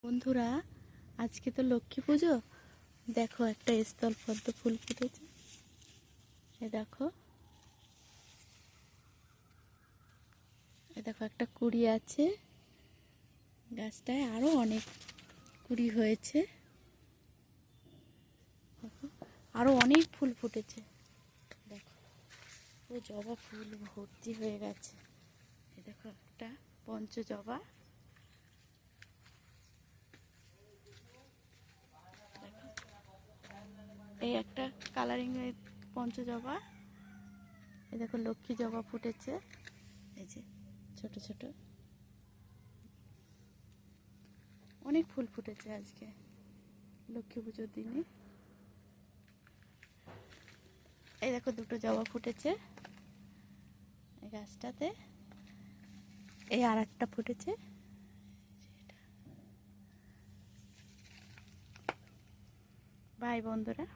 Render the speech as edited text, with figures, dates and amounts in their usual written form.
বন্ধুরা, আজকে তো লক্ষ্মী পুজো। দেখো একটা স্থল পদ্ম ফুল ফুটেছে। দেখো দেখো একটা কুড়ি আছে গাছটায়, আরো অনেক কুড়ি হয়েছে। আরো অনেক ফুল ফুটেছে। দেখো ও জবা ফুল ভর্তি হয়ে গেছে। দেখো একটা পঞ্চ জবা। এই একটা কালারিং পঞ্চ জবা। এই দেখো লক্ষ্মী জবা ফুটেছে। এই যে ছোট ছোট অনেক ফুল ফুটেছে আজকে লক্ষ্মী পুজোর দিনে। এই দেখো দুটো জবা ফুটেছে এই গাছটাতে। এই আর একটা ফুটেছে। বাই বন্ধুরা।